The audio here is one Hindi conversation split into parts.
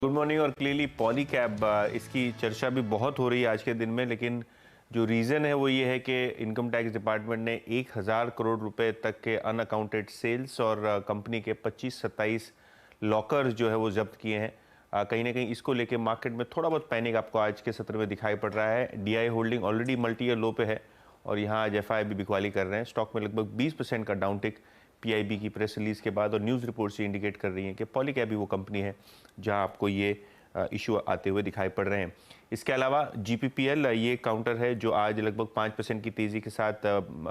Good morning. और क्लियरली पॉलीकैब इसकी चर्चा भी बहुत हो रही है आज के दिन में, लेकिन जो रीज़न है वो ये है कि इनकम टैक्स डिपार्टमेंट ने 1000 करोड़ रुपए तक के अनअकाउंटेड सेल्स और कंपनी के 25-27 लॉकर्स जो है वो जब्त किए हैं। कहीं ना कहीं इसको लेके मार्केट में थोड़ा बहुत पैनिक आपको आज के सत्र में दिखाई पड़ रहा है। DI holding already multi year low पे है और यहाँ आज एफआई भी बिकवाली कर रहे हैं। स्टॉक में लगभग 20% का डाउनटिक पीआईबी की प्रेस रिलीज के बाद और न्यूज़ रिपोर्ट से इंडिकेट कर रही हैं कि पॉलीकैब भी वो कंपनी है जहां आपको ये इशू आते हुए दिखाई पड़ रहे हैं। इसके अलावा जीपीपीएल ये काउंटर है जो आज लगभग 5% की तेज़ी के साथ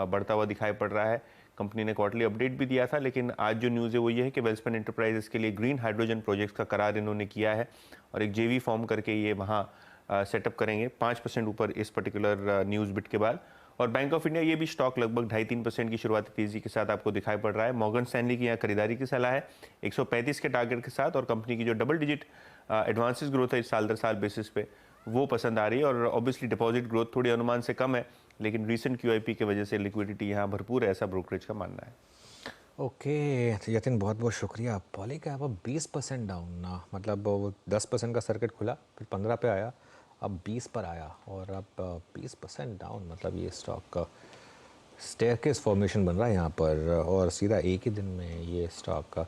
बढ़ता हुआ दिखाई पड़ रहा है। कंपनी ने क्वार्टरली अपडेट भी दिया था, लेकिन आज जो न्यूज़ है वो ये है कि वेल्सपन एंटरप्राइजेस के लिए ग्रीन हाइड्रोजन प्रोजेक्ट्स का करार इन्होंने किया है और एक जेवी फॉर्म करके ये वहाँ सेटअप करेंगे 5% ऊपर इस पर्टिकुलर न्यूज़ बिट के बाद। और बैंक ऑफ इंडिया ये भी स्टॉक लगभग 2.5-3% की शुरुआती तेजी के साथ आपको दिखाई पड़ रहा है। मॉर्गन स्टैनली की यहाँ खरीदारी की सलाह है 135 के टारगेट के साथ और कंपनी की जो डबल डिजिट एडवांसेस ग्रोथ है इस साल दर साल बेसिस पे वो पसंद आ रही है। और ऑब्वियसली डिपॉजिट ग्रोथ थोड़ी अनुमान से कम है, लेकिन रीसेंट क्यूआईपी की वजह से लिक्विडिटी यहाँ भरपूर है, ऐसा ब्रोकरेज का मानना है। ओके यतिन, बहुत बहुत शुक्रिया। पॉलीकैब अब 20% डाउन ना, मतलब वो 10% का सर्किट खुला, फिर 15 पे आया, अब 20 पर आया और अब 20% डाउन। मतलब ये स्टॉक का स्टेयरकेस फॉर्मेशन बन रहा है यहाँ पर और सीधा एक ही दिन में ये स्टॉक का।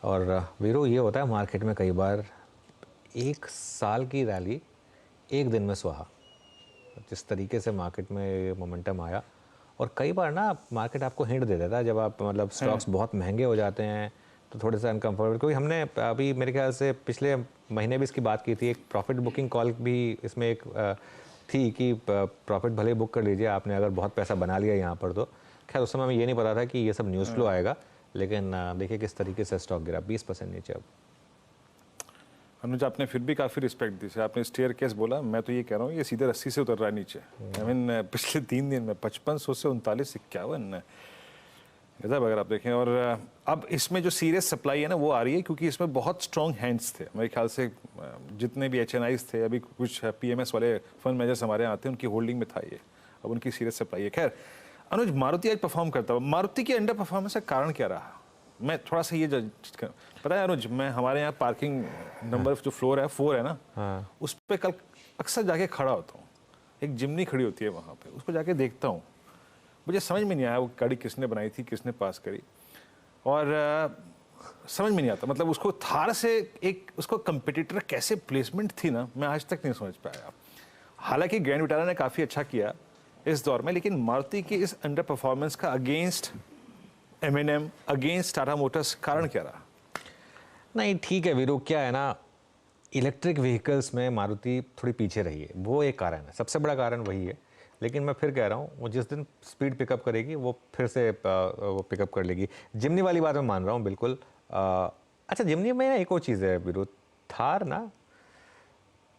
और वीरो, ये होता है मार्केट में कई बार, एक साल की रैली एक दिन में सुहा। जिस तरीके से मार्केट में मोमेंटम आया, और कई बार ना मार्केट आपको हिंट दे देता है जब आप मतलब स्टॉक्स बहुत महंगे हो जाते हैं तो थोड़े से अनकम्फर्टेबल। क्योंकि हमने अभी मेरे ख्याल से पिछले महीने भी इसकी बात की थी, एक प्रॉफिट बुकिंग कॉल भी इसमें एक थी कि प्रॉफिट भले बुक कर लीजिए आपने अगर बहुत पैसा बना लिया यहाँ पर। तो खैर उस समय हमें ये नहीं पता था कि ये सब न्यूज़ फ्लो आएगा, लेकिन देखिए किस तरीके से स्टॉक गिरा 20% नीचे। अब अनुज, आपने फिर भी काफ़ी रिस्पेक्ट दी। आपने स्टेयर केस बोला, मैं तो ये कह रहा हूँ ये सीधे 80 से उतर रहा है नीचे। आई मीन पिछले 3 दिन में 5500 से 3951 गजब अगर आप देखें। और अब इसमें जो सीरियस सप्लाई है ना वो आ रही है, क्योंकि इसमें बहुत स्ट्रॉन्ग हैंड्स थे मेरे ख्याल से। जितने भी एचएनआईज थे, अभी कुछ पीएमएस वाले फंड मैनेजर्स हमारे यहाँ आते हैं, उनकी होल्डिंग में था ये, अब उनकी सीरियस सप्लाई है। खैर अनुज, मारुति आज परफॉर्म करता हुआ, मारुति की अंडर परफॉर्मेंस का कारण क्या रहा? मैं थोड़ा सा ये पता है अनुज, मैं हमारे यहाँ पार्किंग नंबर जो फ्लोर है 4 है ना, उस पर कल अक्सर जाके खड़ा होता हूँ। एक जिमनी खड़ी होती है वहाँ पे, उसको जाके देखता हूँ। मुझे समझ में नहीं आया वो गाड़ी किसने बनाई थी, किसने पास करी, और समझ में नहीं आता। मतलब उसको थार से एक उसको कंपटीटर कैसे प्लेसमेंट थी ना, मैं आज तक नहीं समझ पाया। हालांकि ग्रैंड विटारा ने काफ़ी अच्छा किया इस दौर में, लेकिन मारुति की इस अंडर परफॉर्मेंस का against M&M, against Tata Motors कारण क्या रहा? नहीं ठीक है वीरू, क्या है ना, इलेक्ट्रिक व्हीकल्स में मारुति थोड़ी पीछे रही है, वो एक कारण है, सबसे बड़ा कारण वही है। लेकिन मैं फिर कह रहा हूँ वो जिस दिन स्पीड पिकअप करेगी वो फिर से वो पिकअप कर लेगी। जिमनी वाली बात मैं मान रहा हूँ बिल्कुल। अच्छा, जिमनी में एक और चीज़ है वीरू, थार ना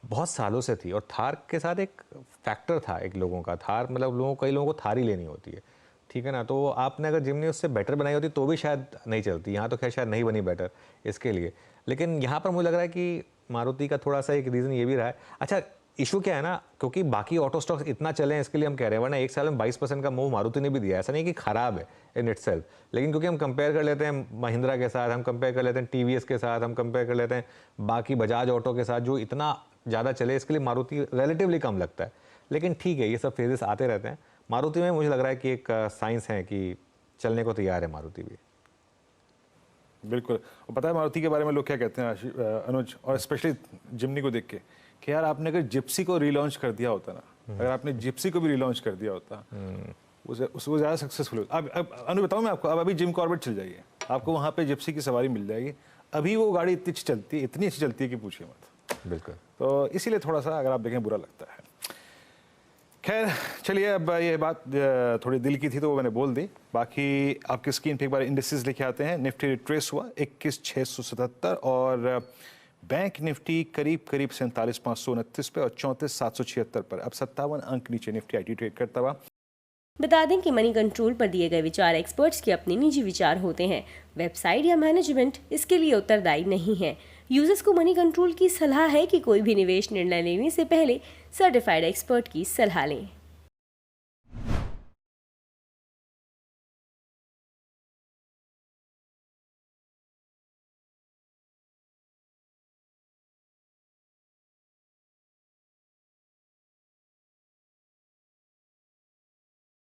बहुत सालों से थी और थार के साथ एक फैक्टर था एक लोगों का, थार मतलब कई लोगों को थार ही लेनी होती है, ठीक है ना। तो आपने अगर जिमनी उससे बेटर बनाई होती तो भी शायद नहीं चलती। यहाँ तो खैर शायद नहीं बनी बेटर इसके लिए, लेकिन यहाँ पर मुझे लग रहा है कि मारुति का थोड़ा सा एक रीज़न ये भी रहा है। अच्छा, इशू क्या है ना, क्योंकि बाकी ऑटो स्टॉक्स इतना चले हैं इसके लिए हम कह रहे हैं, वरना एक साल में 22% का मूव मारुति ने भी दिया। ऐसा नहीं कि खराब है इन इटसेल्फ, लेकिन क्योंकि हम कंपेयर कर लेते हैं महिंद्रा के साथ, हम कंपेयर कर लेते हैं टीवीएस के साथ, हम कंपेयर कर लेते हैं बाकी बजाज ऑटो के साथ जो इतना ज़्यादा चले, इसके लिए मारुति रिलेटिवली कम लगता है। लेकिन ठीक है, ये सब फेजेस आते रहते हैं। मारुति में मुझे लग रहा है कि एक साइंस है कि चलने को तैयार है मारुति भी। बिल्कुल। और पता है मारुति के बारे में लोग क्या कहते हैं अनुज, और स्पेशली जिमनी को देख के, कि यार आपने अगर जिप्सी को रीलॉन्च कर दिया होता ना, अगर आपने जिप्सी को भी रीलॉन्च कर दिया होता उसको ज़्यादा सक्सेसफुल होता। अब अनु बताऊँ मैं आपको, अब अभी जिम कॉर्बेट चल जाइए, आपको वहाँ पे जिप्सी की सवारी मिल जाएगी। अभी वो गाड़ी इतनी अच्छी चलती है कि पूछिए मत। बिल्कुल। तो इसीलिए थोड़ा सा अगर आप देखें बुरा लगता है। खैर चलिए, अब ये बात थोड़ी दिल की थी तो वो मैंने बोल दी। बाकी आपकी स्क्रीन पे एक बार इंडेक्सेस लिखे आते हैं। निफ्टी रिट्रेस हुआ 21,677 और बैंक निफ्टी करीब 47,529 पे और 34,776 पर। अब 57 अंक नीचे निफ्टी आईटी ट्रेड करता हुआ। बता दें कि मनी कंट्रोल पर दिए गए विचार एक्सपर्ट्स के अपने निजी विचार होते हैं। वेबसाइट या मैनेजमेंट इसके लिए उत्तरदायी नहीं है। यूजर्स को मनी कंट्रोल की सलाह है कि कोई भी निवेश निर्णय लेने से पहले सर्टिफाइड एक्सपर्ट की सलाह लें।